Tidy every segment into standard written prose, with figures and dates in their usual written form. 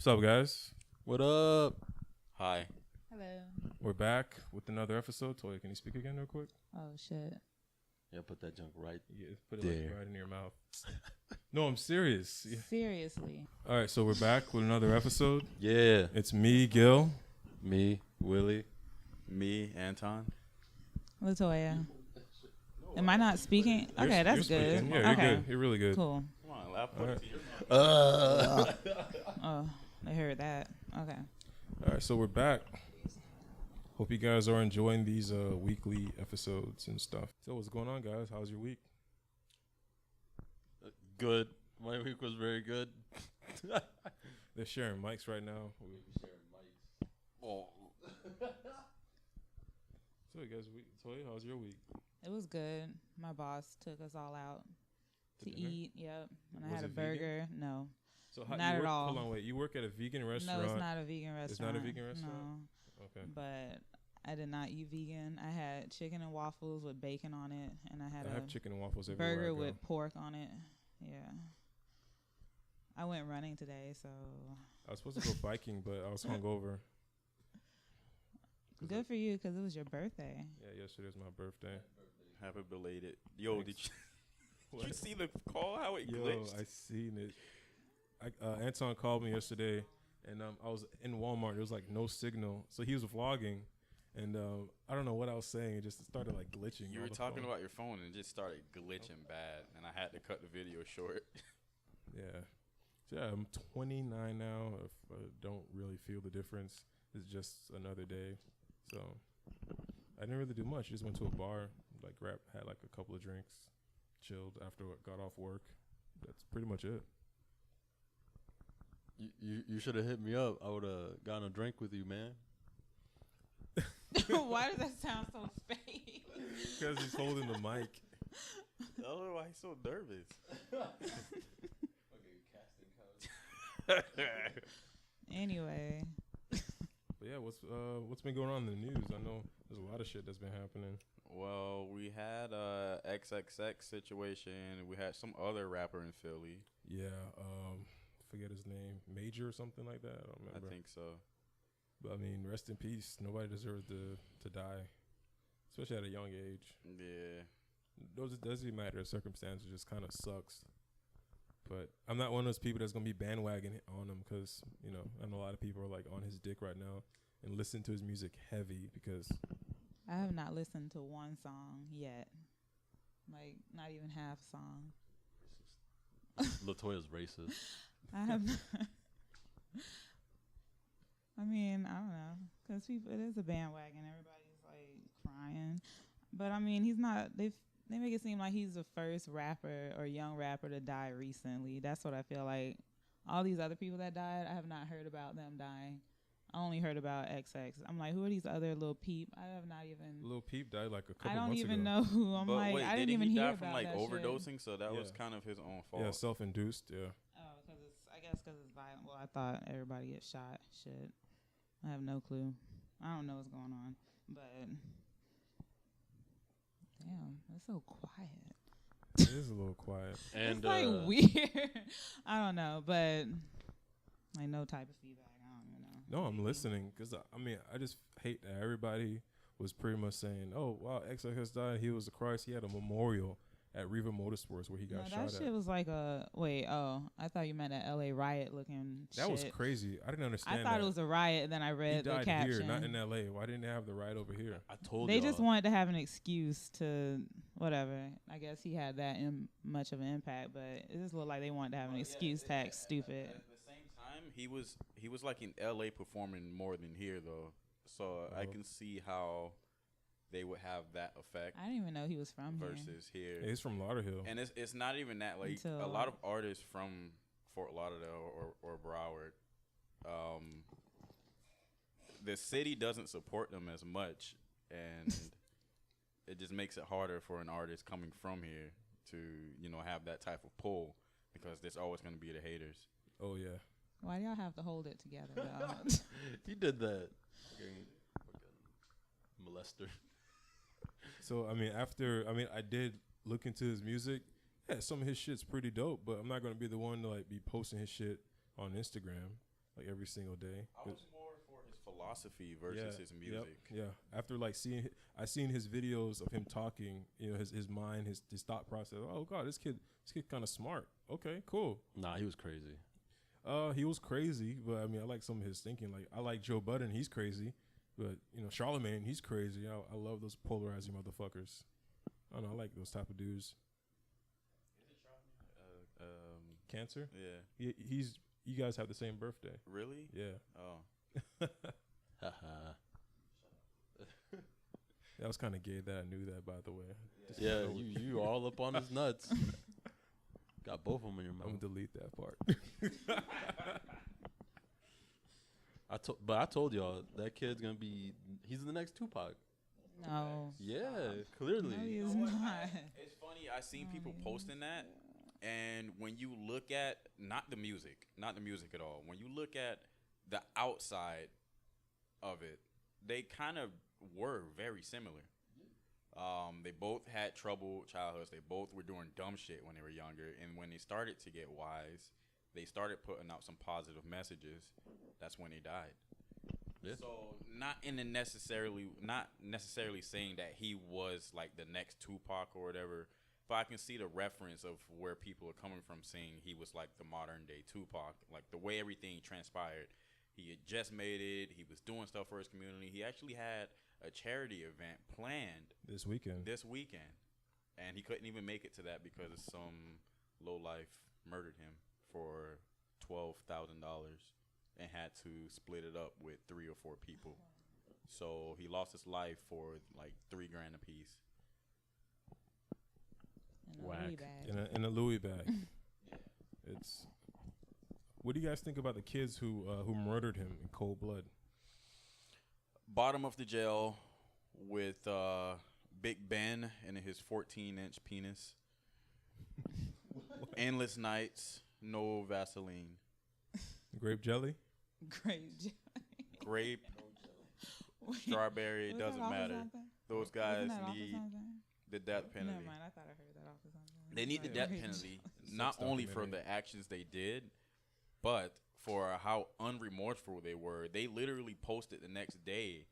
What's up, guys? What up? Hi. Hello. We're back with another episode. Toya, can you speak again real quick? Oh shit. Yeah, put that junk right. Yeah, put it There. like right in your mouth. No, I'm serious. Yeah. Seriously. All right, so we're back with another episode. Yeah. It's me, Gil. Me, Willie. Me, Anton. Latoya. Am I not speaking? Okay, You're that's good. speaking. Yeah, okay. you're good. You're really good. Cool. Come on, laugh. All right. Oh, they heard that. Okay. All right, so we're back. Hope you guys are enjoying these weekly episodes and stuff. So what's going on, guys? How's your week? Good. My week was very good. They're sharing mics right now. Oh. So, you guys, Toya, how's your week? It was good. My boss took us all out to dinner? eat. Yep. And I Was had a it vegan? burger. No. So Not you at work, all. Hold on, wait. You work at a vegan restaurant? No, it's not a vegan restaurant. It's not a vegan restaurant? No. Okay. But I did not eat vegan. I had chicken and waffles with bacon on it, and I had I a have chicken and waffles everywhere burger I go. with pork on it. Yeah. I went running today, so I was supposed to go biking, but I was hungover. good for you because it was your birthday. Yeah, yesterday's my birthday. Happy belated. Yo, Thanks. did you see the call? How it Yo, glitched? I seen it. Anton called me yesterday, and I was in Walmart. There was like no signal, so he was vlogging, and I don't know what I was saying. It just started like glitching. You on were the talking phone. about your phone and it just started glitching bad, and I had to cut the video short. Yeah. So yeah, I'm 29 now. If I don't really feel the difference, it's just another day. So I didn't really do much. Just went to a bar, like had like a couple of drinks, chilled after I got off work. That's pretty much it. You should have hit me up. I would have gotten a drink with you, man. Why does that sound so fake? Because he's holding the mic. I don't know why he's so nervous. Anyway, But yeah, what's been going on in the news? I know there's a lot of shit that's been happening. Well, we had a XXX situation. We had some other rapper in Philly. Yeah, forget his name, Major or something like that. I don't remember. I think so. But I mean, rest in peace. Nobody deserves to die, especially at a young age. Yeah. It doesn't matter. Circumstances just kind of sucks. But I'm not one of those people that's gonna be bandwagon on him because I know a lot of people are like on his dick right now and listen to his music heavy because I have not listened to one song yet. Like, not even half a song. Latoya's racist. I have not. I mean, I don't know. Because it is a bandwagon. Everybody's, like, crying. But, I mean, he's not. They make it seem like he's the first rapper or young rapper to die recently. That's what I feel like. All these other people that died, I have not heard about them dying. I only heard about XX. I'm like, who are these other Lil Peep? I have not even. Lil Peep died like a couple I don't months even ago. know who. I'm But like, wait, I didn't didn't even he hear die about from like that overdosing? shit. So that was Yeah. kind of his own fault. Yeah, self-induced. Yeah. Oh, I guess because it's violent. Well, I thought everybody gets shot. Shit. I have no clue. I don't know what's going on. But, damn, it's so quiet. It is a little quiet. And it's like weird. I don't know, but like no type of feedback. I don't even know. No, I'm listening because I just hate that everybody was pretty much saying, "Oh, wow, XXX died. He was the Christ." He had a memorial at Riva Motorsports where he got No, shot that at. shit was like a I thought you meant an LA riot looking That shit. was crazy. I didn't understand. I thought that. it was a riot, and then I He read the died caption. here, not in LA. Why didn't they have the riot over here? I told They y'all. just wanted to have an excuse to whatever. I guess he had that much of an impact, but it just looked like they wanted to have an excuse to act stupid. At the same time, he was like in LA performing more than here though. So I can see how they would have that effect I didn't even know he was from here. versus here. He's from Lauderhill. And it's not even that, like, Until, a lot of artists from Fort Lauderdale or Broward, the city doesn't support them as much, and it just makes it harder for an artist coming from here to have that type of pull, because there's always going to be the haters. Oh yeah. Why do y'all have to hold it together, though? He did that. Fucking molester. So I did look into his music. Yeah, some of his shit's pretty dope, but I'm not gonna be the one to like be posting his shit on Instagram. like every single day. I was more for his philosophy versus his Yep, music. yeah. After like I seen his videos of him talking, you know, his mind, his thought process. Oh God, this kid kind of smart. Okay, cool. Nah, he was crazy. He was crazy, but I mean, I like some of his thinking. Like I like Joe Budden, he's crazy, but you know, Charlemagne, he's crazy. I love those polarizing motherfuckers. I don't know, I like those type of dudes. Cancer? Yeah. He's. You guys have the same birthday. Really? Yeah. Oh. Haha. That was kind of gay that I knew that, by the way. Just Yeah, know it. you all up on his nuts. Got both of them in your I'm mouth. gonna delete that part. But I told y'all that kid's gonna be. He's the next Tupac. No. Yeah, No, clearly. he is not. It's funny. I seen Oh, people yeah. posting that, and when you look at not the music at all. When you look at the outside of it, they kind of were very similar. They both had troubled childhoods. They both were doing dumb shit when they were younger, and when they started to get wise, they started putting out some positive messages. That's when they died. Yeah. So not necessarily saying that he was like the next Tupac or whatever, but I can see the reference of where people are coming from, saying he was like the modern day Tupac, like the way everything transpired. He had just made it. He was doing stuff for his community. He actually had a charity event planned This weekend. and he couldn't even make it to that because some lowlife murdered him for $12,000 and had to split it up with 3 or 4 people. So he lost his life for like $3,000 a piece. In a Whack. Louis bag. In a Louis bag. It's. What do you guys think about the kids who murdered him in cold blood? Bottom of the jail with Big Ben and his 14-inch penis. Endless nights, no Vaseline. Grape jelly? Great. Grape, Wait, strawberry, it was that doesn't off of matter. something? Those guys Wasn't that off of need something? the death penalty. Never mind, I thought I heard that off of something. They need the Sorry. death penalty, not only for the actions they did, but for how unremorseful they were. They literally posted the next day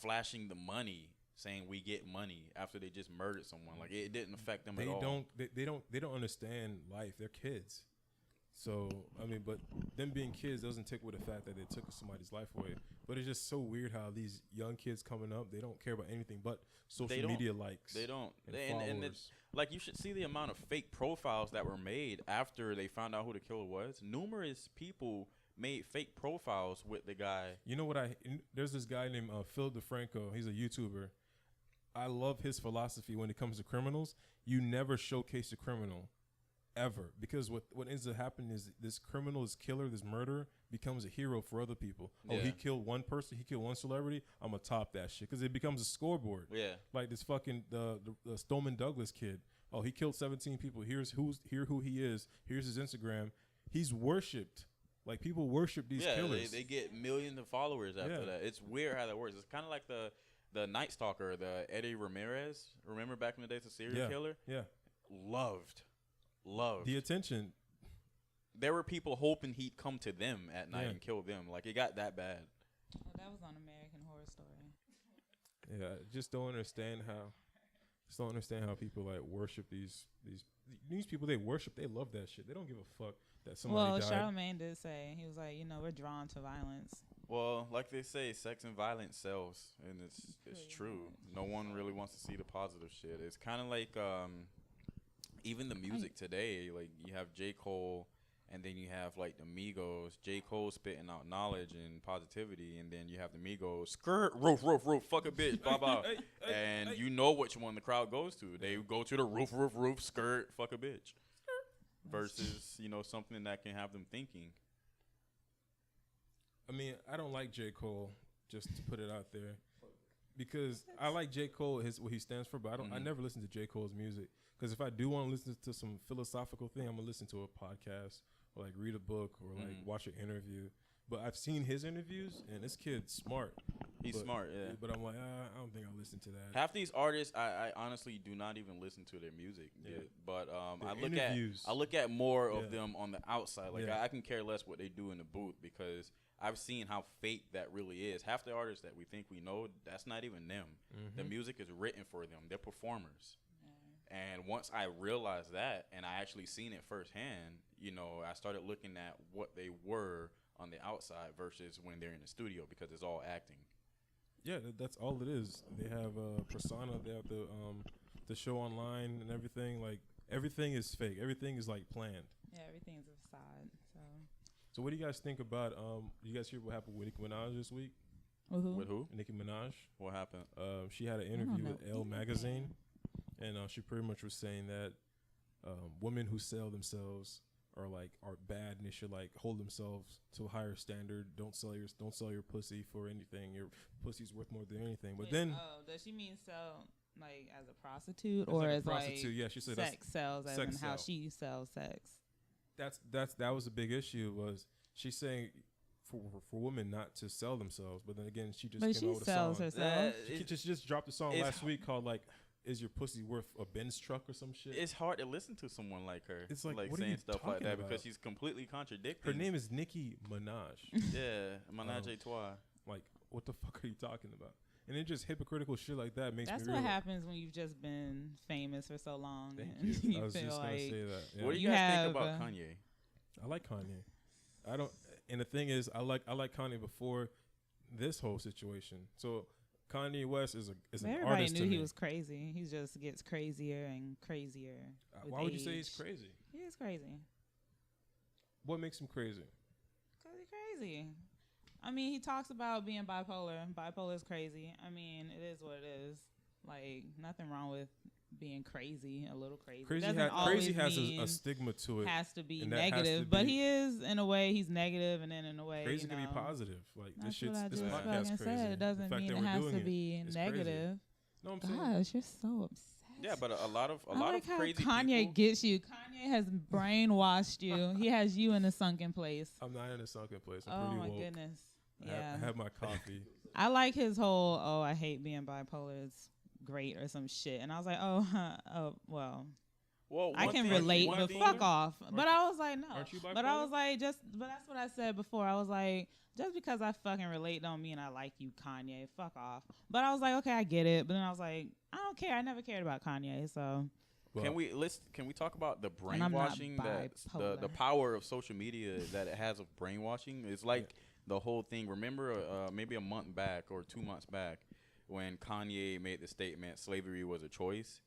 flashing the money, saying we get money after they just murdered someone. Like it didn't affect them at all. They don't understand life. They're kids. So I mean, but them being kids doesn't take away the fact that they took somebody's life away. But it's just so weird how these young kids coming up, they don't care about anything but social media likes. They don't. And And followers. like you should see the amount of fake profiles that were made after they found out who the killer was. Numerous people made fake profiles with the guy. You know what there's this guy named Phil DeFranco. He's a YouTuber. I love his philosophy when it comes to criminals. You never showcase a criminal ever, because what ends up happening is this criminal, this killer, this murderer becomes a hero for other people. Oh, Yeah. he killed one person, he killed one celebrity, I'm gonna top that shit, because it becomes a scoreboard. Yeah. Like this fucking the Stoneman Douglas kid. Oh, he killed 17 people. Here's who he is. Here's his Instagram. He's worshipped. Like people worship these killers. They get millions of followers after Yeah. that. It's weird how that works. It's kind of like the Night Stalker, the Eddie Ramirez. Remember back in the days, the serial killer? Yeah. Loved. The attention. There were people hoping he'd come to them at night Yeah. and kill them. Like it got that bad. Well, that was on American Horror Story. Yeah, I just don't understand how people like worship these people. They worship. They love that shit. They don't give a fuck that somebody Well, died. Charlemagne did say, he was like, we're drawn to violence. Well, like they say, sex and violence sells, and it's Pretty true. much. No one really wants to see the positive shit. It's kind of like even the music today. Like you have J. Cole, and then you have like the Migos. J. Cole spitting out knowledge and positivity, and then you have the Migos skirt roof, fuck a bitch, blah blah. And you know which one the crowd goes to. They go to the roof, skirt, fuck a bitch. Versus something that can have them thinking. I mean, I don't like J. Cole, just to put it out there, because I like J. Cole, what he stands for, but I never listen to J. Cole's music, because if I do want to listen to some philosophical thing, I'm gonna listen to a podcast or like read a book or like watch an interview. But I've seen his interviews, and this kid's smart. He's But- smart, yeah. But I'm like, I don't think I'll listen to that. Half these artists, I honestly do not even listen to their music. Yeah. But Their I look at more Yeah. of them on the outside. Like Yeah. I can care less what they do in the booth because I've seen how fake that really is. Half the artists that we think we know, that's not even them. The Mhm. music is written for them. They're performers. And once I realized that, and I actually seen it firsthand, I started looking at what they were on the outside versus when they're in the studio because it's all acting. Yeah, that's all it is. They have a persona. They have the show online and everything. Like everything is fake. Everything is like planned. Yeah, everything's a facade. So what do you guys think about? You guys hear what happened with Nicki Minaj this week? With who? Nicki Minaj. What happened? She had an don't interview know with Elle magazine, and she pretty much was saying that women who sell themselves are bad, and they should like hold themselves to a higher standard. Don't sell your pussy for anything. Your pussy's worth more than anything. But then, does she mean sell like as a prostitute as or like a as prostitute, like yeah, she said sex sells as sex in how sell. she sells sex? that was a big issue. Was she's saying for women not to sell themselves, but then again she just But came she out with a sells song. herself. She just dropped a song it's last week called like "Is Your Pussy Worth a Benz Truck" or some shit. It's hard to listen to someone like her. It's like, what are saying you stuff like talking that about? because she's completely contradicting. Her name is Nicki Minaj. Yeah, Menage a Trois. Like, what the fuck are you talking about? And then just hypocritical shit like that makes That's me what realize. happens when you've just been famous for so long. Thank and you. I was feel just gonna like say that. Yeah. What do you You guys have, think about Kanye? I like Kanye. I don't. And the thing is, I like Kanye before this whole situation. So Kanye West is an everybody artist knew to he me. was crazy. He just gets crazier and crazier. with Why would you say he's age. crazy? He is crazy. What makes him crazy? Cause he's crazy. I mean, he talks about being bipolar. Bipolar is crazy. I mean, it is what it is. Like nothing wrong with being crazy, a little crazy. Doesn't always Crazy has mean a stigma to it. has to be and that has negative, to but be- he is in a way. He's negative, and then in a way, Crazy you can be know, positive. Like That's this what I this just podcast fucking crazy. said. It The doesn't fact mean that it we're has doing to be is negative. Crazy. No, I'm saying. Gosh, you're so obsessed. Yeah, but a lot of I like of how crazy Kanye people. gets you. Kanye has brainwashed you. He has you in a sunken place. I'm not in a sunken place. I'm Oh pretty my woke. goodness. I Yeah. have my coffee. I like his whole, I hate being bipolar. It's great or some shit. And I was like, well, Well, I one can thing- relate, one but thing- fuck off. But I was like, no. Aren't you But I bipolar? was like, but that's what I said before. I was like, just because I fucking relate don't mean I like you, Kanye. Fuck off. But I was like, okay, I get it. But then I was like, I don't care. I never cared about Kanye. So Well, Can we talk about the And I'm not brainwashing that the bipolar. power of social media that it has of brainwashing? It's like the whole thing. Remember, maybe a month back or 2 months back, when Kanye made the statement slavery was a choice,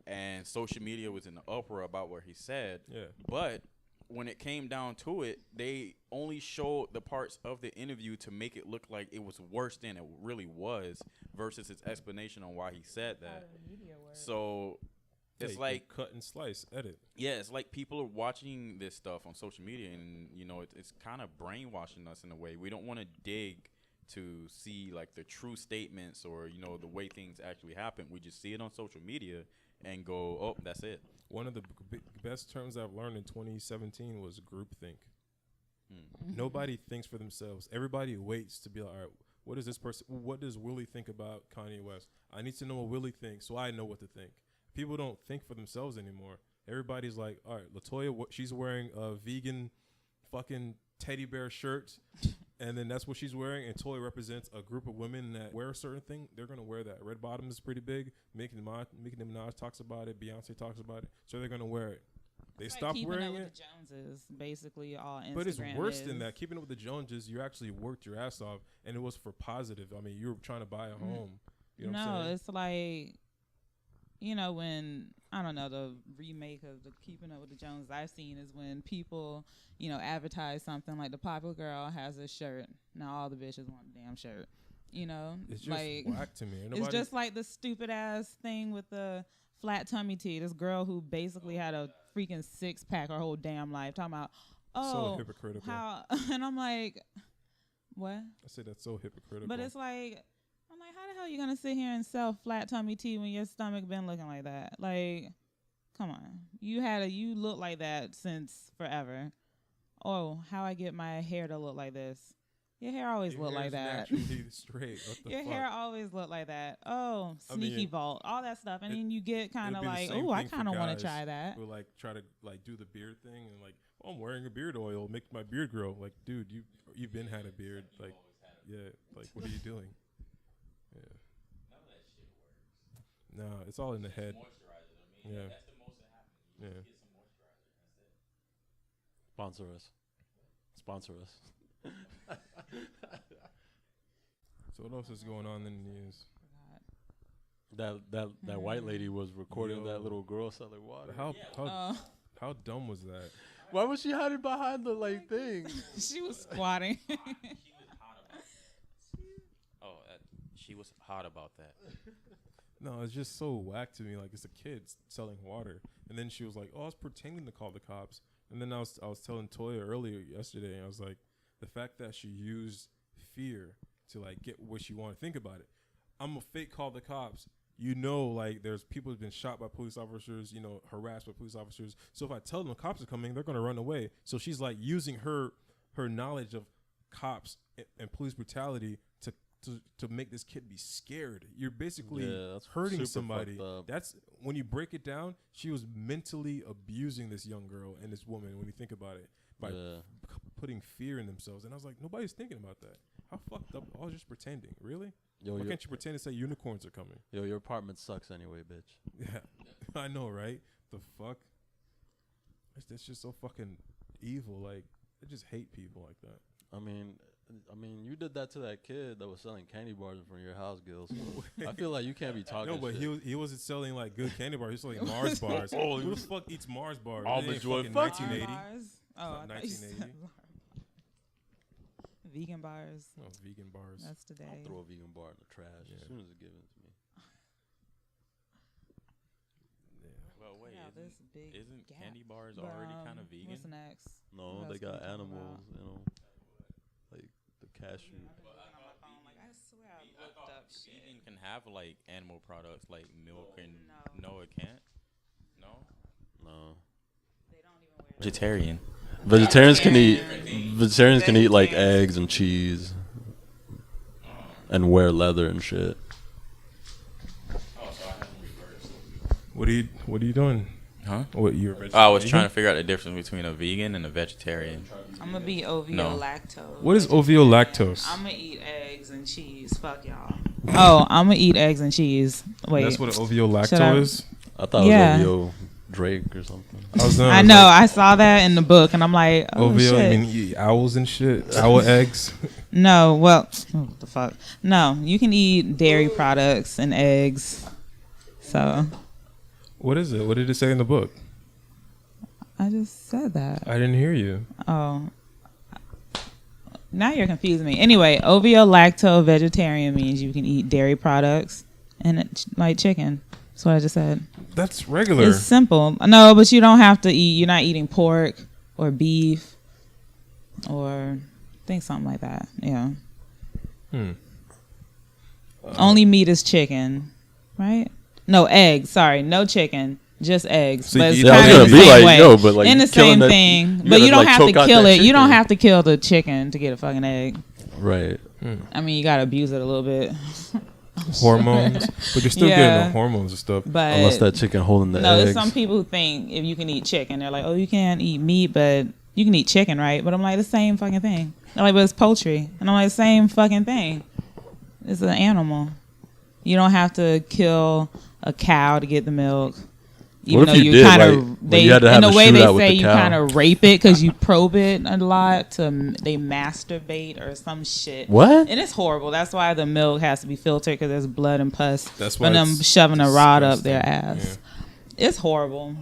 and social media was in the uproar about what he said. Yeah. But when it came down to it, they only showed the parts of the interview to make it look like it was worse than it really was, versus his explanation on why he said that. So Yeah, it's you like, can cut and slice, edit. yeah, it's like people are watching this stuff on social media, and it's kind of brainwashing us in a way. We don't want to dig to see like the true statements or the way things actually happen. We just see it on social media and go, oh, that's it. One of the best terms I've learned in 2017 was groupthink. Hmm. Nobody thinks for themselves. Everybody waits to be like, all right, what does Willie think about Kanye West? I need to know what Willie thinks so I know what to think. People don't think for themselves anymore. Everybody's like, all right, LaToya, she's wearing a vegan fucking teddy bear shirt, and then that's what she's wearing, and Toya represents a group of women that wear a certain thing. They're going to wear that. Red Bottom is pretty big. Nicki Minaj talks about it. Beyonce talks about it. So they're going to wear it. They It's like stop keeping wearing up with it. the Joneses, basically all Instagram But it's worse than is. that. Keeping up with the Joneses, you actually worked your ass off, and it was for positive. I mean, you were trying to buy a home. You know what I'm saying? It's like, when, I don't know, the remake of the Keeping Up with the Joneses I've seen is when people, advertise something like the Popular Girl has a shirt. Now all the bitches want the damn shirt. It's just like, whack to me. Ain't it's nobody- just like the stupid ass thing with the flat tummy tea. This girl who basically had a freaking 6-pack her whole damn life talking about, so hypocritical. how, and I'm like, what? I say that's so hypocritical. But it's like, I'm like, how the hell you gonna sit here and sell flat tummy tea when your stomach been looking like that? Like, come on, you look like that since forever. oh, how I get my hair to look like this. Your hair always Your look like hair's that. naturally straight. What the Your fuck? hair always look like that. Oh, I mean, sneaky vault, all that stuff, and it- then you get kind it'd of be the like, same oh, I thing for kind of want guys to try that. Who like try to like do the beard thing and like, oh, I'm wearing a beard oil, make my beard grow. Like, dude, you've been had a beard. Like, yeah, like what are you doing? Yeah. No, it's all in the head. Yeah. Yeah. Sponsor us. Sponsor us. So what else is going on in the news? That white lady was recording Yo. that little girl selling water. How dumb was that? Why was she hiding behind the like thing? She was squatting. She was hot about that. No, it's just so whack to me. Like, it's a kid selling water, and then she was like, "Oh, I was pretending to call the cops." And then I was telling Toya earlier yesterday, and I was like, the fact that she used fear to like get what she wanted. Think about it. I'm a fake call the cops. You know, like there's people who've been shot by police officers. You know, harassed by police officers. So if I tell them the cops are coming, they're gonna run away. So she's like using her knowledge of cops and police brutality to make this kid be scared. You're basically that's hurting super somebody. fucked up. That's when you break it down. She was mentally abusing this young girl and this woman. When you think about it, by putting fear in themselves. And I was like, nobody's thinking about that. How fucked up? I was just pretending. Really? Why can't you pretend to say unicorns are coming? Yo, your apartment sucks anyway, bitch. Yeah, I know, right? The fuck? That's just so fucking evil. Like, I just hate people like that. I mean, you did that to that kid that was selling candy bars in front of your house, Gil. So I feel like you can't be talking. No, but shit. he wasn't selling like good candy bars. He was selling Mars bars. Oh, who the fuck eats Mars bars? Almond It ain't Joy. fucking Fuck you. 1980. Bars? Oh, It's I not thought you said 1980. bars. Vegan bars. Oh, vegan bars. That's today. I'll throw a vegan bar in the trash as Yeah. soon as it's given to me. Yeah. Well, wait, Yeah, this big isn't gap. candy bars But, already kind of vegan? What's next? No, What they else can we got talk animals, you know, like the cashew. I swear I looked up shit. Vegan can have like animal products like milk and No. no, it can't. No, No. They don't even wear vegetarian. Vegetarians can eat like eggs and cheese and wear leather and shit. What are you doing? Huh? What you're? I was trying to figure out the difference between a vegan and a vegetarian. I'm gonna be OVO No. lactose. What is OVO lactose? I'm gonna eat eggs and cheese. Fuck y'all. Oh, I'm gonna eat eggs and cheese. Wait. That's what an OVO Should I- lactose is. I thought Yeah. it was OVO Drake or something. I know. I saw that in the book, and I'm like, oh OVO, shit. you mean you eat owls and shit? Owl eggs? No, well, what the fuck? No, you can eat dairy products and eggs. So What is it? What did it say in the book? I just said that. I didn't hear you. Oh. Now you're confusing me. Anyway, OVO lacto vegetarian means you can eat dairy products and like chicken. That's what I just said. That's regular. It's simple. No, but you don't have to eat. You're not eating pork or beef or I think something like that. Yeah. Only meat is chicken, right? No eggs. Sorry, no chicken. Just eggs. So but it's you eat- Yeah, I was kind of gonna the be same like, way. yo, but, like, in the killing same that- thing. you But gotta, you don't like, have to choke out kill that it. You don't chicken. have to kill the chicken to get a fucking egg. Right. I mean, you gotta abuse it a little bit. Hormones. But you're still Yeah. getting the hormones and stuff. But Unless that chicken holding the no, eggs. there's some people who think if you can eat chicken, they're like, oh, you can't eat meat, but you can eat chicken, right? But I'm like, the same fucking thing. They're like, but it's poultry. And I'm like, same fucking thing. It's an animal. You don't have to kill a cow to get the milk. Even What if though you you did, kind like, of, when you had to in have a a way they shootout with say the you cow? kind of rape it because you probe it a lot they masturbate or some shit. What? And it's horrible. That's why the milk has to be filtered because there's blood and pus That's why from them it's shoving a rod up their disgusting. ass. It's horrible.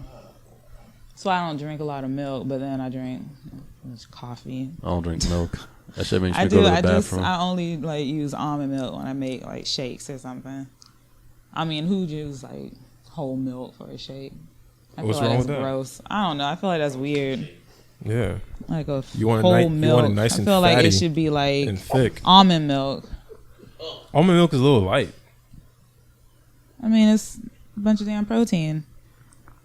That's why I don't drink a lot of milk, but then I drink coffee. I don't drink milk. That shit makes me I go do. to the I bathroom. only like use almond milk when I make like shakes or something. I mean, who use like whole milk for a shake? I What's feel like wrong that's with that? gross. I don't know. I feel like that's weird. Yeah. Like a You want it whole ni- you milk. want it nice I and feel like fatty it should be like And thick. almond milk. Almond milk is a little light. I mean, it's a bunch of damn protein.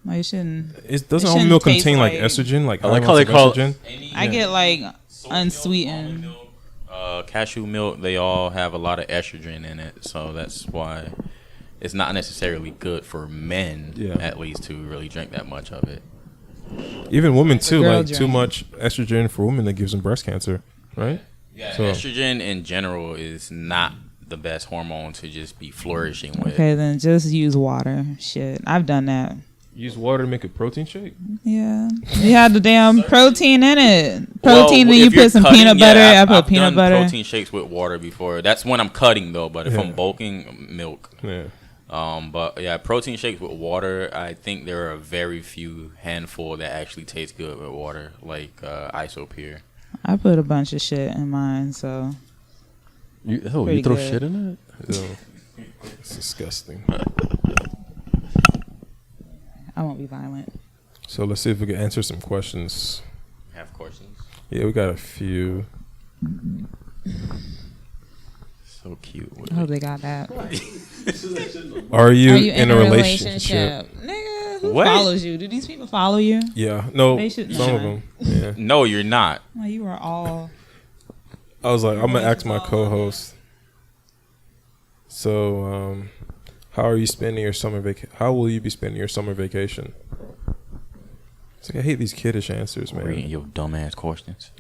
Like it shouldn't. It doesn't It almond shouldn't milk taste contain like like- estrogen? Like I like high how they amounts of call- estrogen? I Yeah. get like Soy milk, unsweetened. almond milk, cashew milk, they all have a lot of estrogen in it, so that's why it's not necessarily good for men, Yeah. at least, to really drink that much of it. Even women Like a too. girl Like too drink. much estrogen for women that gives them breast cancer, right? Yeah, So- estrogen in general is not the best hormone to just be flourishing with. Okay, then just use water. Shit, I've done that. Use water to make a protein shake. Yeah, you had the damn protein in it. Well, Protein, and you if you're put some cutting, peanut yeah, butter. I I've put peanut done butter. protein shakes with water before. That's when I'm cutting though. But if Yeah. I'm bulking, milk. Yeah. But yeah, protein shakes with water. I think there are a very few handful that actually taste good with water, like Isopure. I put a bunch of shit in mine, so You Pretty throw good. shit in it? Ew. It's disgusting. I won't be violent. So let's see if we can answer some questions. Have questions? Yeah, we got a few. So cute. I hope they got that. Are you in a relationship? Nigga, who What? follows you? Do these people follow you? Yeah. No, They should some of know. them. Yeah. No, you're not. Well, you are all. I was like, I'm gonna ask my co-host. So, how are you spending your summer How will you be spending your summer vacation? It's like I hate these kiddish answers, Reading man. your dumbass questions.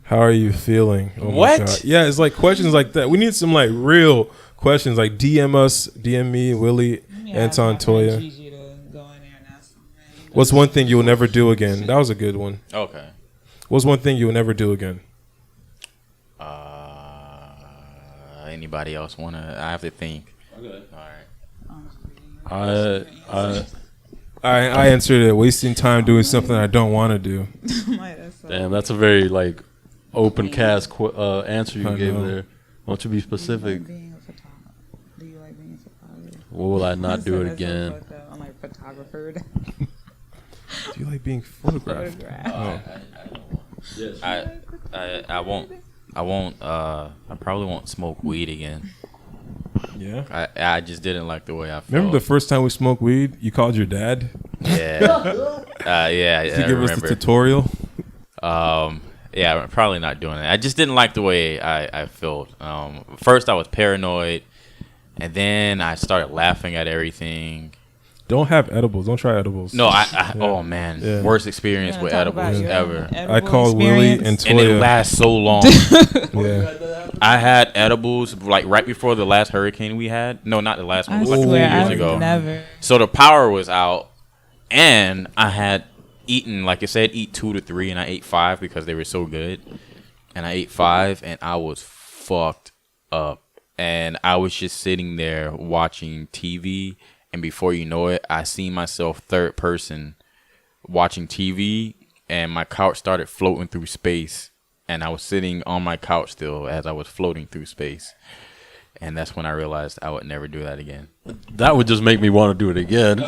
How are you feeling? Oh my What? God. Yeah, it's like questions like that. We need some like real questions. Like DM us, DM me, Willie, Anton, Toya. What's one thing you'll never do again? That was a good one. Okay. What's one thing you'll never do again? Anybody else wanna? I have to think. All right. I answered it. Wasting time doing something I don't want to do. Damn, that's a very like open cast answer you I gave know. there. Why don't you be specific? Do you like being a photographer? What will I not do it again? I'm like photographer. Do you like being photographed? Oh. I won't. I probably won't smoke weed again. Yeah. I just didn't like the way I felt. Remember the first time we smoked weed? You called your dad Yeah. Yeah. to I give us remember. the tutorial. Yeah, I'm probably not doing it. I just didn't like the way I felt. First, I was paranoid, and then I started laughing at everything. Don't have edibles. Don't try edibles. No, Yeah. oh man, Yeah. worst experience with edibles ever. I called Willie and And it Toya. lasts so long. Yeah. I had edibles like right before the last hurricane we had. No, not the last one. I It was like a few swear, years I ago. never. So the power was out, and I had eaten, like it said, eat 2 to 3, and I ate 5 because they were so good. And I ate 5, and I was fucked up. And I was just sitting there watching TV, and before you know it, I seen myself third person watching TV, and my couch started floating through space. And I was sitting on my couch still as I was floating through space. And that's when I realized I would never do that again. That would just make me want to do it again.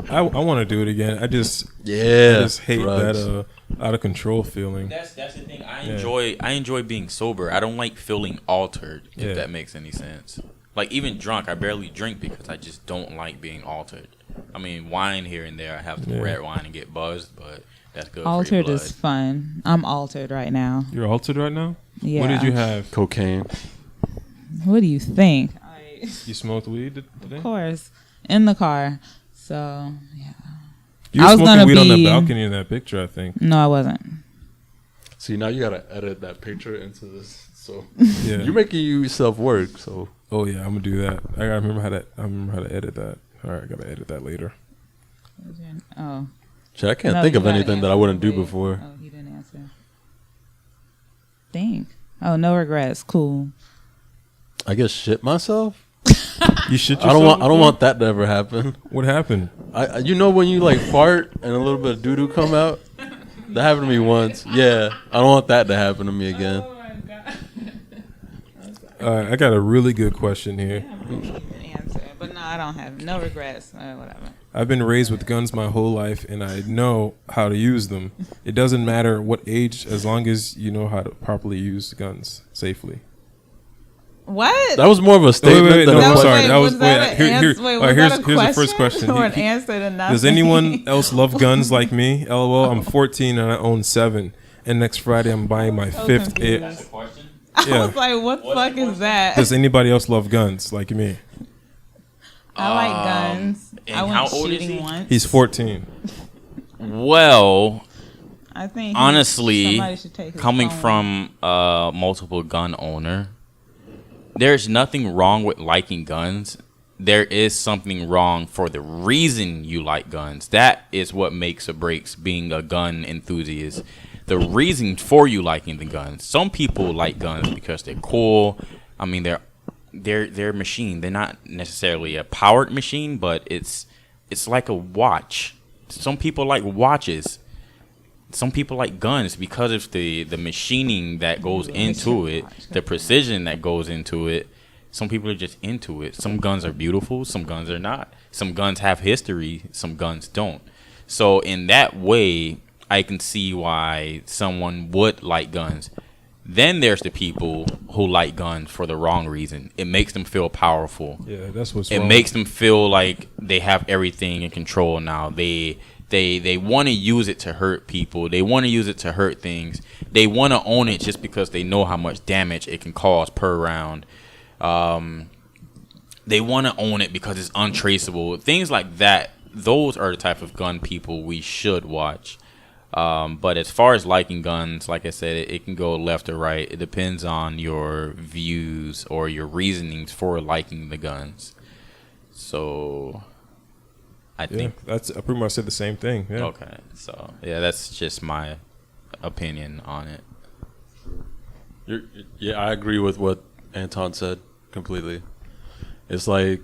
I want to do it again. I just hate drugs. that out of control feeling. That's the thing. Yeah. I enjoy being sober. I don't like feeling altered, Yeah. if that makes any sense. Like even drunk, I barely drink because I just don't like being altered. I mean, wine here and there, I have some Yeah. red wine and get buzzed, but that's good for your Altered blood. is fun. I'm altered right now. You're altered right now? Yeah. What did you have? Cocaine. What do you think? You smoked weed today? Of course, in the car. So yeah. You were I was smoking gonna weed on the be- balcony in that picture, I think. No, I wasn't. See, now you gotta edit that picture into this. So Yeah. you're making yourself work. So Oh yeah, I'm gonna do that. I gotta remember how to edit that. All right, I gotta edit that later. Oh. shit, I can't No, think you of gotta anything that I answer. wouldn't do Wait. before. Oh, you didn't answer. Think. Oh, no regrets. Cool. I guess shit myself. You shit I yourself? don't want that to ever happen. What happened? You know when you like fart and a little bit of doo doo come out? That happened to me once. Yeah, I don't want that to happen to me again. I got a really good question here. Answer. But no, I don't have no regrets. Whatever. I've been raised with guns my whole life, and I know how to use them. It doesn't matter what age, as long as you know how to properly use guns safely. What? That was more of a statement than no, a I'm question. sorry. That was here's here's the first question. Or an answer to nothing. Does anyone else love guns like me? LOL. I'm 14 and I own 7. And next Friday I'm buying my 5th. That's the question. I was like, what the fuck is that? Does anybody else love guns like me? I like guns. and I went how old is shooting he? once. He's 14. Well, I think honestly, somebody should take his coming phone. from a multiple gun owner, there's nothing wrong with liking guns. There is something wrong for the reason you like guns. That is what makes or breaks being a gun enthusiast. The reason for you liking the guns. Some people like guns because they're cool. I mean, they're a machine. They're not necessarily a powered machine, but it's like a watch. Some people like watches. Some people like guns because of the machining that goes into it, the precision that goes into it. Some people are just into it. Some guns are beautiful. Some guns are not. Some guns have history. Some guns don't. So in that way, I can see why someone would like guns. Then there's the people who like guns for the wrong reason. It makes them feel powerful. Yeah, that's what's It wrong. makes them feel like they have everything in control now. They want to use it to hurt people. They want to use it to hurt things. They want to own it just because they know how much damage it can cause per round. They want to own it because it's untraceable. Things like that. Those are the type of gun people we should watch. But as far as liking guns, like I said, it can go left or right. It depends on your views or your reasonings for liking the guns. So I think that's I pretty much said the same thing. Yeah. okay. So yeah, that's just my opinion on it. Yeah, I agree with what Anton said completely. It's like,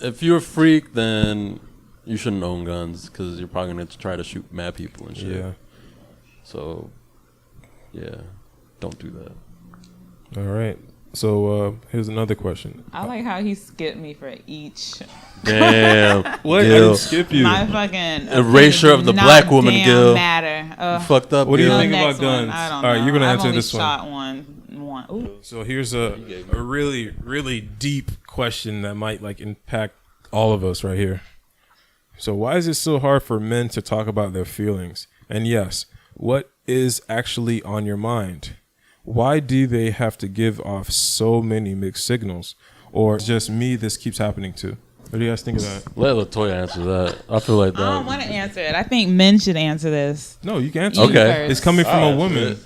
if you're a freak, then you shouldn't own guns because you're probably going to try to shoot mad people and shit. Yeah. So, yeah, don't do that. All right. So here's another question. I like how he skipped me for each. Damn. What? I Gil. didn't skip you. My fucking Erasure of the not black woman, damn Gil. matter. You fucked up. What do you Gil. think Next about guns? one, I don't All right, know. you're gonna I've answer only this one. shot one. Ooh. So here's a really, really deep question that might like impact all of us right here. So why is it so hard for men to talk about their feelings? And yes, what is actually on your mind? Why do they have to give off so many mixed signals? Or just me this keeps happening to? What do you guys think of that? Let LaToya answer that. I feel like that. I don't want to answer it. I think men should answer this. No, you can answer Okay. it. First. It's coming from a woman.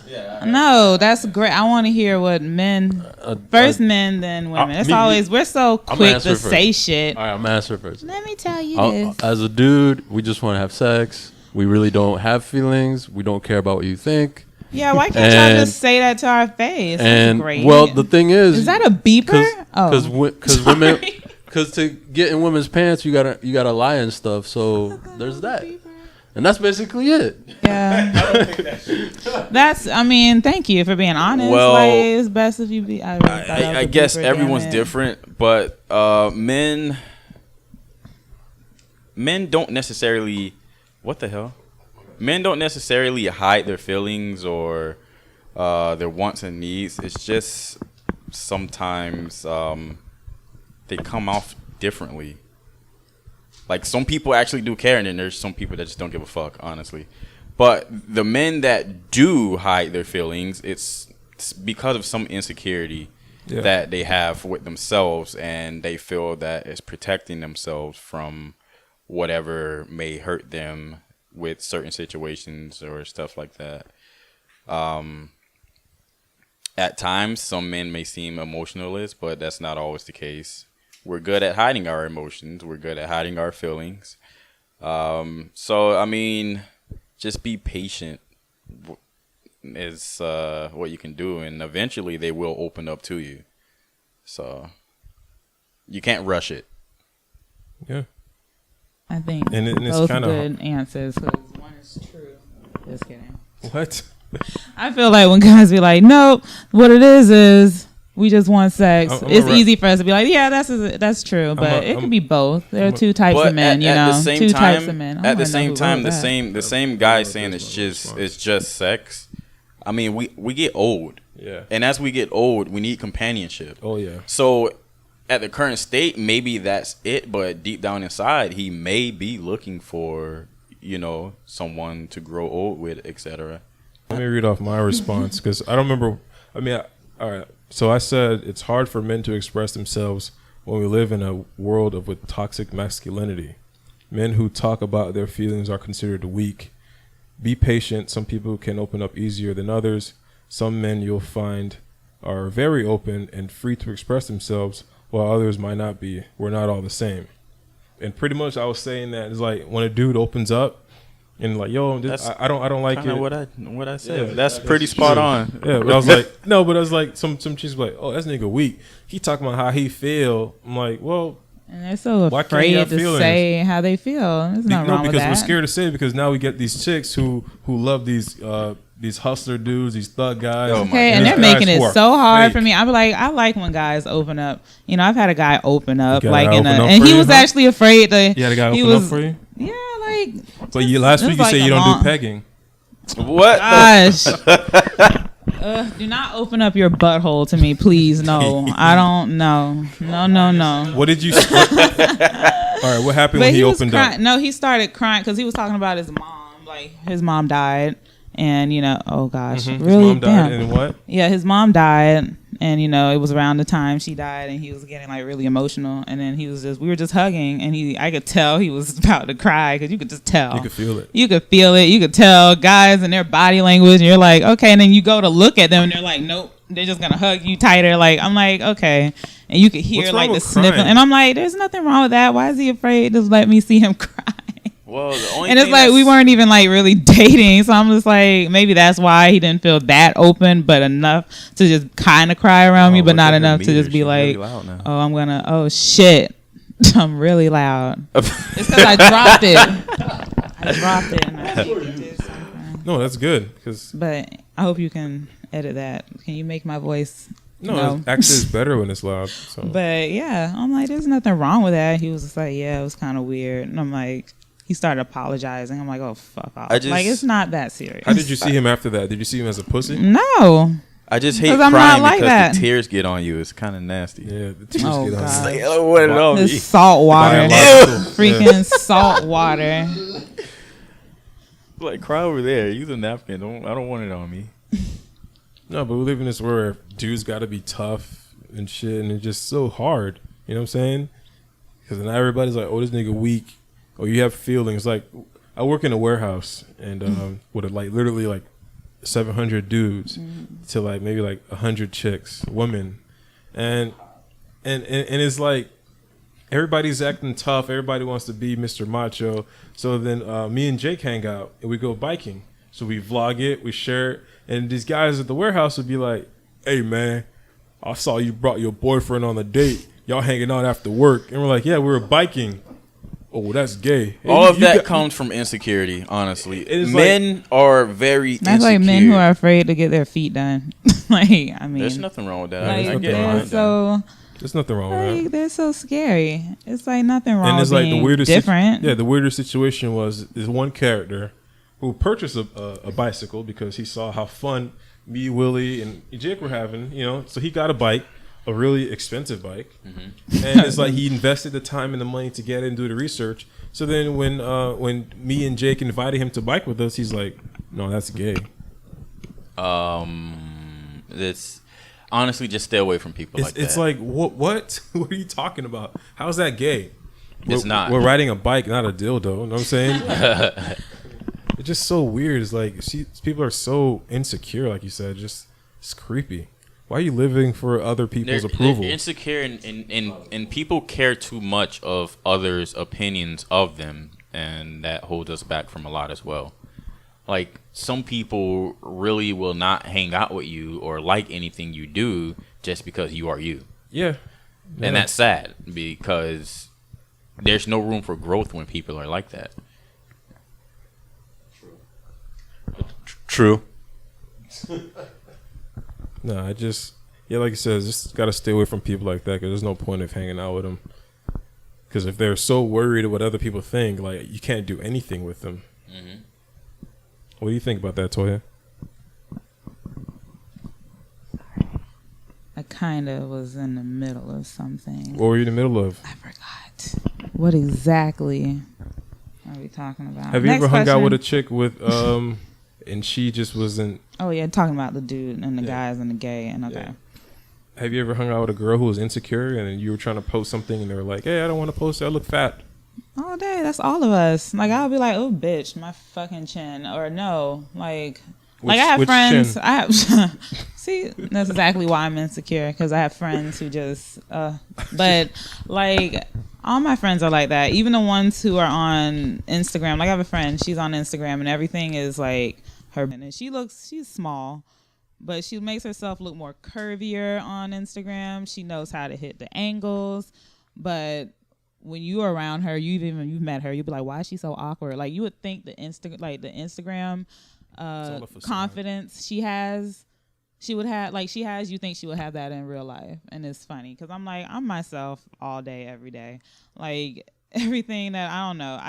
No, that's great. I want to hear what men. First men, then women. It's always we're so quick answer to first. say shit. All right, I'm going to answer first. Let me tell you this. As a dude, we just want to have sex. We really don't have feelings. We don't care about what you think. Yeah, why can't y'all And- just say that to our face? And That's great. well, the thing is that a beeper? Because women, Sorry. because to get in women's pants, you gotta lie and stuff. So there's that, and that's basically it. Yeah. That's. I mean, thank you for being honest. Well, like, it's best if you be. I, really thought that was I a guess beeper, everyone's damn it. different, but men don't necessarily. What the hell? Men don't necessarily hide their feelings or their wants and needs. It's just sometimes they come off differently. Like, some people actually do care, and then there's some people that just don't give a fuck, honestly. But the men that do hide their feelings, it's because of some insecurity that they have with themselves, and they feel that it's protecting themselves from whatever may hurt them with certain situations or stuff like that. At times, some men may seem emotionalist, but that's not always the case. We're good at hiding our emotions. We're good at hiding our feelings. So, I mean, just be patient is what you can do, and eventually they will open up to you. So, you can't rush it. Yeah. I think And it's those kinda- good answers. 'Cause one is true. Just kidding. What? I feel like when guys be like, "Nope, what it is we just want sex." I'm It's a ra- easy for us to be like, "Yeah, that's true," but it can be both. There are two types of men, you know, two types of men. I At the wanna know same who time, wrote the that. same guy saying it's just sex. I mean, we get old, Yeah. and as we get old, we need companionship. Oh yeah. So, at the current state, maybe that's it. But deep down inside, he may be looking for, someone to grow old with, etc. Let me read off my response because I don't remember. I mean, all right. So I said it's hard for men to express themselves when we live in a world with toxic masculinity. Men who talk about their feelings are considered weak. Be patient. Some people can open up easier than others. Some men you'll find are very open and free to express themselves, while others might not be. We're not all the same. And pretty much I was saying that it's like when a dude opens up and like, yo, I don't like it. What I said. Yeah, that's pretty spot on. Yeah, but I was like, no, but I was like, some chicks were like, oh, that's nigga weak. He talking about how he feel. I'm like, well, And they're so why can't you afraid have to feelings? say how they feel. There's nothing wrong with because that. we're scared to say it because now we get these chicks who love these hustler dudes, these thug guys. Oh my Okay, and These they're guys making who it are so hard fake. for me. I'm like, I like when guys open up. I've had a guy open up, You got like a guy open up and for he you, was huh? actually afraid to. You had a guy he open was, up for you? Yeah, like. But last it week was you like said you a don't long- do pegging. What? Gosh. Do not open up your butthole to me, please. No, I don't know. No. What did you? All right, what happened when he was opened crying. up? No, he started crying because he was talking about his mom. Like his mom died, and oh gosh, His really? mom died, Damn. and what? Yeah, his mom died, and it was around the time she died, and he was getting like really emotional, and then we were just hugging, and I could tell he was about to cry because you could just tell. You could feel it. You could feel it. You could tell guys and their body language, and you're like, okay, and then you go to look at them, and they're like, nope, they're just gonna hug you tighter. Like I'm like, okay, and you could hear What's wrong like the with sniffling, crying? and I'm like, there's nothing wrong with that. Why is he afraid to let me see him cry? Well, the only And it's thing like we that's- weren't even like really dating, so I'm just like maybe that's why he didn't feel that open, but enough to just kind of cry around me, Oh, but look not at her enough to meter. just be She's like, really loud now. oh shit, I'm really loud. It's because I dropped it. I dropped it. And I think it did something. No, that's good because But I hope you can edit that. Can you make my voice? no, actually it's better when it's loud. So. But yeah, I'm like, there's nothing wrong with that. He was just like, yeah, it was kind of weird, and I'm like. He started apologizing. I'm like, oh, fuck off. Like, it's not that serious. How did you see him after that? Did you see him as a pussy? No. I just hate 'Cause I'm crying not like because that. the tears get on you. It's kind of nasty. Yeah, the tears Oh, get on. God. you. Like, what it on me? This salt water. Biological. Freaking salt water. Like, cry over there. Use a napkin. I don't want it on me. No, but we live in this world where dudes got to be tough and shit, and it's just so hard. You know what I'm saying? Because now everybody's like, oh, this nigga weak. Oh, you have feelings. Like, I work in a warehouse, and with like literally like 700 dudes to like maybe like 100 chicks, women, and it's like everybody's acting tough. Everybody wants to be Mr. Macho. So then me and Jake hang out and we go biking. So we vlog it, we share it, and these guys at the warehouse would be like, "Hey man, I saw you brought your boyfriend on a date. Y'all hanging out after work." And we're like, "Yeah, we were biking." Oh, that's gay. Hey, All you- of you that got- comes from insecurity, honestly. It is Men are very That's insecure. like men who are afraid to get their feet done. Like, I mean, There's nothing wrong with that. There's like I nothing get wrong mine they're with done. so There's nothing wrong with that. like they're so scary. It's like nothing wrong And it's with like the being weirdest different. the weirdest situation was this one character who purchased a bicycle because he saw how fun me, Willie, and Jake were having, so he got a bike, a really expensive bike. And it's like he invested the time and the money to get it and do the research. So then when me and Jake invited him to bike with us, he's like, "No, that's gay." It's honestly just stay away from people It's, like that. it's like what what are you talking about? How's that gay? It's We're- not. We're riding a bike, not a dildo. You know what I'm saying? It's just so weird. It's like people are so insecure, like you said. Just it's creepy. Why are you living for other people's approval? They're insecure, and people care too much of others' opinions of them, and that holds us back from a lot as well. Like, some people really will not hang out with you or like anything you do just because you are you. Yeah. And that's sad because there's no room for growth when people are like that. True. No, like you said, just got to stay away from people like that because there's no point of hanging out with them. Because if they're so worried of what other people think, like, you can't do anything with them. What do you think about that, Toya? kind of was in the middle of something. What were you in the middle of? I forgot. What exactly are we talking about? Have you Next ever hung out question. with a chick with and she just wasn't? Oh yeah, talking about the dude and the Yeah. guys and the gay and okay. Yeah. Have you ever hung out with a girl who was insecure and you were trying to post something and they were like, "Hey, I don't want to post it. I look fat." All day, that's all of us. Like I'll be like, "Oh, bitch, my fucking chin," or no, like I have which friends. chin? I have see, that's exactly why I'm insecure because I have friends who just. But like all my friends are like that. Even the ones who are on Instagram. Like I have a friend. She's on Instagram and everything is like her. And she's small, but she makes herself look more curvier on Instagram. She knows how to hit the angles, but when you're around her, you've met her, you'd be like, why is she so awkward? Like you would think the Instagram all a facade. confidence she would have, like she has, you think she would have that in real life. And it's funny because I'm like, I'm myself all day, every day. Like everything that I don't know.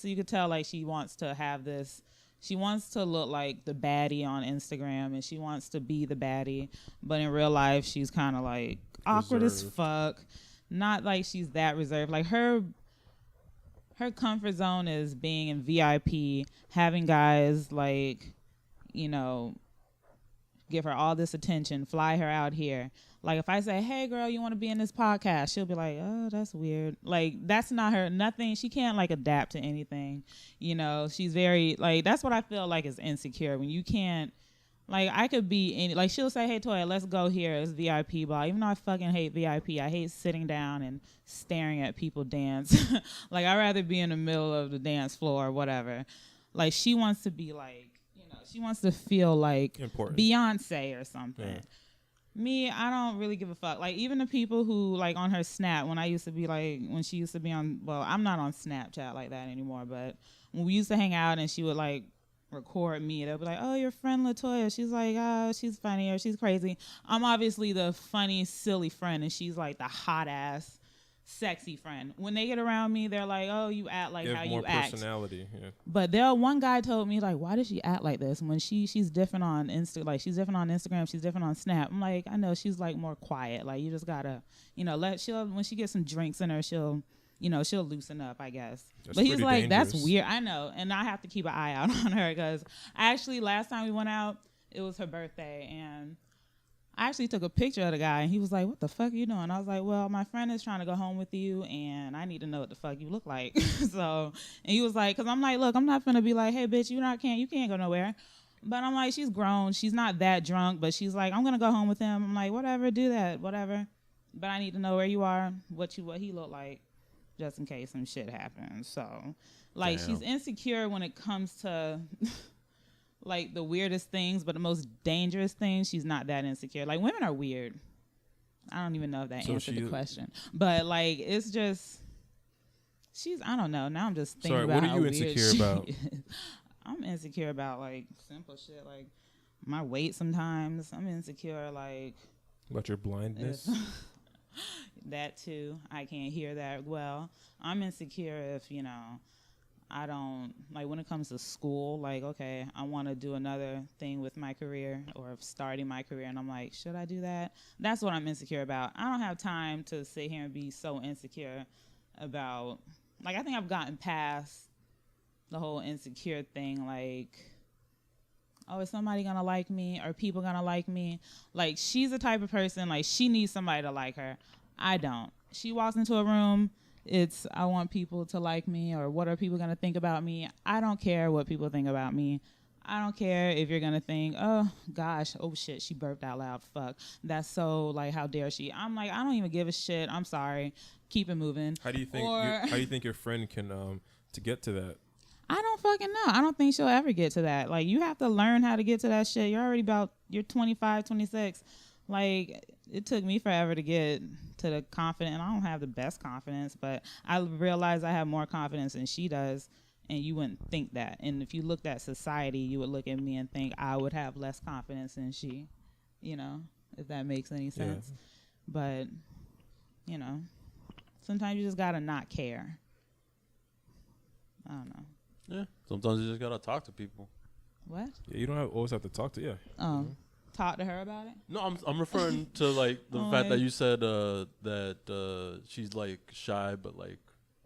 You could tell like she wants to have this. She wants to look like the baddie on Instagram and she wants to be the baddie. But in real life, she's kind of like awkward as Reserved. fuck. Not like she's that reserved. Like her comfort zone is being in VIP, having guys like, give her all this attention, fly her out here. Like if I say, "Hey girl, you want to be in this podcast?" She'll be like, "Oh, that's weird." Like that's not her. Nothing. She can't like adapt to anything. She's very like that's what I feel like is insecure when you can't. Like, I could be any, like, she'll say, "Hey, Toya, let's go here. It's VIP bar." Even though I fucking hate VIP, I hate sitting down and staring at people dance. Like, I'd rather be in the middle of the dance floor or whatever. Like, she wants to be like, she wants to feel like Important. Beyonce or something. Yeah. Me, I don't really give a fuck. Like, even the people who, like, on her Snap, when she used to be on, well, I'm not on Snapchat like that anymore, but when we used to hang out and she would, like, record me, they'll be like, "Oh, your friend Latoya, she's like, oh, she's funny or she's crazy." I'm obviously the funny, silly friend, and she's like the hot ass, sexy friend. When they get around me, they're like, "Oh, you act like how you act." Personality. Yeah. But one guy told me like, "Why does she act like this?" When she's different on Like she's different on Instagram, she's different on Snap. I'm like, I know she's like more quiet. Like you just gotta, when she gets some drinks in her, she'll loosen up, I guess. That's but he's pretty like, dangerous. "That's weird." I know. And I have to keep an eye out on her because actually last time we went out, it was her birthday. And I actually took a picture of the guy and he was like, "What the fuck are you doing?" I was like, "Well, my friend is trying to go home with you and I need to know what the fuck you look like." And he was like, because I'm like, "Look, I'm not going to be like, hey, bitch, you can't go nowhere." But I'm like, she's grown. She's not that drunk, but she's like, "I'm going to go home with him." I'm like, whatever, do that, whatever. But I need to know where you are, what he looked like, just in case some shit happens. So, like, Damn. she's insecure when it comes to, like, the weirdest things, but the most dangerous things, she's not that insecure. Like, women are weird. I don't even know if that So answered the she- question. But, like, it's just, I don't know. Now I'm just thinking Sorry, about what are how you weird insecure she about? is. I'm insecure about, like, simple shit. Like, my weight sometimes. I'm insecure, like, About your blindness. if that too. I can't hear that well. I'm insecure if, I don't, like, when it comes to school, like, okay, I want to do another thing with my career or starting my career, and I'm like, should I do that? That's what I'm insecure about. I don't have time to sit here and be so insecure about, like, I think I've gotten past the whole insecure thing, like, oh, is somebody gonna like me? Are people gonna like me? Like, she's the type of person, like, she needs somebody to like her. I don't. She walks into a room, it's, I want people to like me, or what are people gonna think about me? I don't care what people think about me. I don't care if you're gonna think, oh gosh, oh shit, she burped out loud, fuck. That's so, like, how dare she? I'm like, I don't even give a shit. I'm sorry. Keep it moving. How do you think? Or- How do you think your friend can to get to that? I don't fucking know. I don't think she'll ever get to that. Like, you have to learn how to get to that shit. You're 25, 26. Like, it took me forever to get to the confidence. And I don't have the best confidence, but I realize I have more confidence than she does. And you wouldn't think that. And if you looked at society, you would look at me and think I would have less confidence than she, if that makes any sense. But, sometimes you just got to not care. I don't know. Yeah. Sometimes you just gotta talk to people. What? Yeah, you don't always have to talk to. Yeah. Oh, talk to her about it? No, I'm referring to like the Oh, fact that like- you said that she's like shy, but like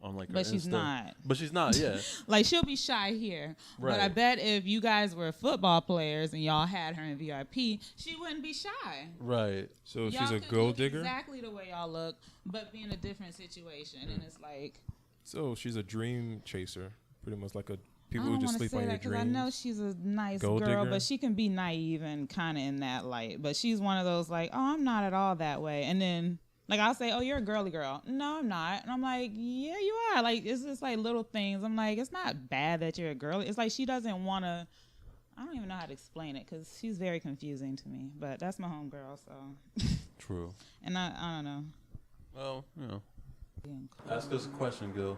on like her But she's Insta. not. But she's not. Yeah. Like, she'll be shy here. But I Right. bet if you guys were football players and y'all had her in VIP, she wouldn't be shy. Right. So Y'all she's a could gold look digger. Exactly the way y'all look, but be in a different situation. And it's like, So she's a dream chaser, pretty much like a I people who don't just want to sleep say on your that because dreams. I know she's a nice Gold girl, digger? but she can be naive and kind of in that light. But she's one of those like, oh, I'm not at all that way. And then like I'll say, oh, you're a girly girl. No, I'm not. And I'm like, yeah, you are. Like, it's just like little things. I'm like, it's not bad that you're a girly. It's like she doesn't want to. I don't even know how to explain it because she's very confusing to me. But that's my homegirl, so. True. And I don't know. Well, you know. Ask us a question, Gil.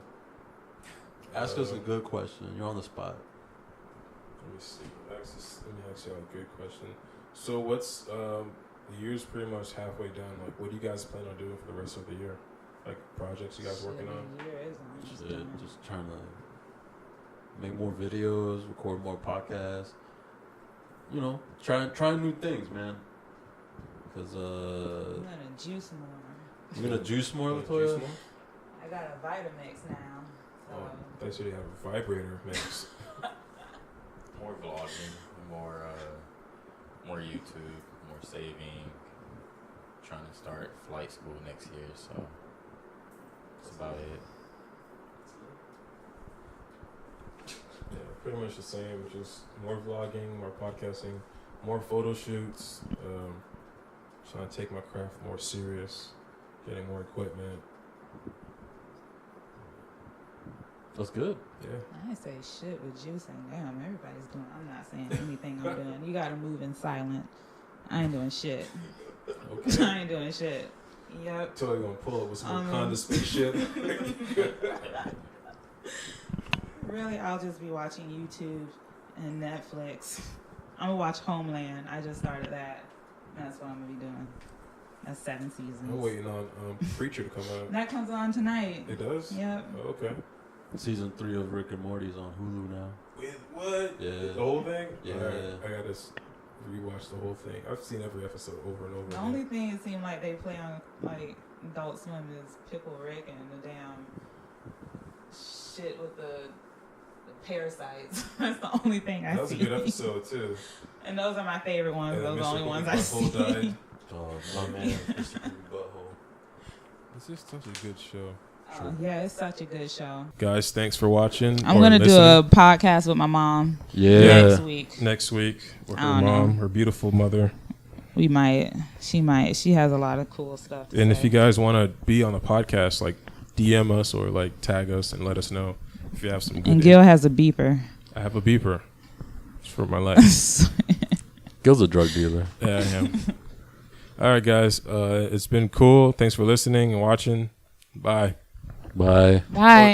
Ask us a good question. You're on the spot. Let me see. Let me ask you a good question. So what's the year's pretty much halfway done. Like, what do you guys plan on doing for the rest of the year? Like projects you guys working on? Just trying to make more videos, record more podcasts. You know, trying new things, man. Cause I'm gonna juice more. you're gonna juice more, Wanna Latoya. juice more? I got a Vitamix now. So. Oh, I thought you have a vibrator mix. More vlogging, more YouTube, more saving. Trying to start flight school next year, so that's about it. Yeah, pretty much the same. Just more vlogging, more podcasting, more photo shoots. Trying to take my craft more serious, getting more equipment. That's good. Yeah. I ain't say shit with juicing. Damn, everybody's doing. I'm not saying anything I'm doing. You gotta move in silent. I ain't doing shit. Okay. I ain't doing shit. Yep. Totally gonna pull up with some Wakanda spaceship. Really, I'll just be watching YouTube and Netflix. I'm gonna watch Homeland. I just started that. That's what I'm gonna be doing. That's 7 seasons. I'm waiting on Preacher to come out. That comes on tonight. It does? Yep. Oh, okay. Season 3 of Rick and Morty is on Hulu now. With what? Yeah. The whole thing? Yeah. Alright, I gotta rewatch the whole thing. I've seen every episode over and over. The again. only thing it seemed like they play on like Adult Swim is Pickle Rick and the damn shit with the parasites. That's the only thing I That was see. a good episode too. And those are my favorite ones. And Those are the Mr. only ones Butthole I see. died. Oh, my man, Mr. Butthole. It's just such a good show. Oh, yeah, it's such a good show. Guys, thanks for watching. I'm or gonna do listening. a podcast with my mom next week. Next week with I her don't mom, know. her beautiful mother. We might. She might. She has a lot of cool stuff to And say. if you guys want to be on the podcast, like DM us or like tag us and let us know if you have some good And ideas. Gil has a beeper. I have a beeper. It's for my life. Gil's a drug dealer. Yeah, I am. All right, guys. It's been cool. Thanks for listening and watching. Bye. Bye. Bye.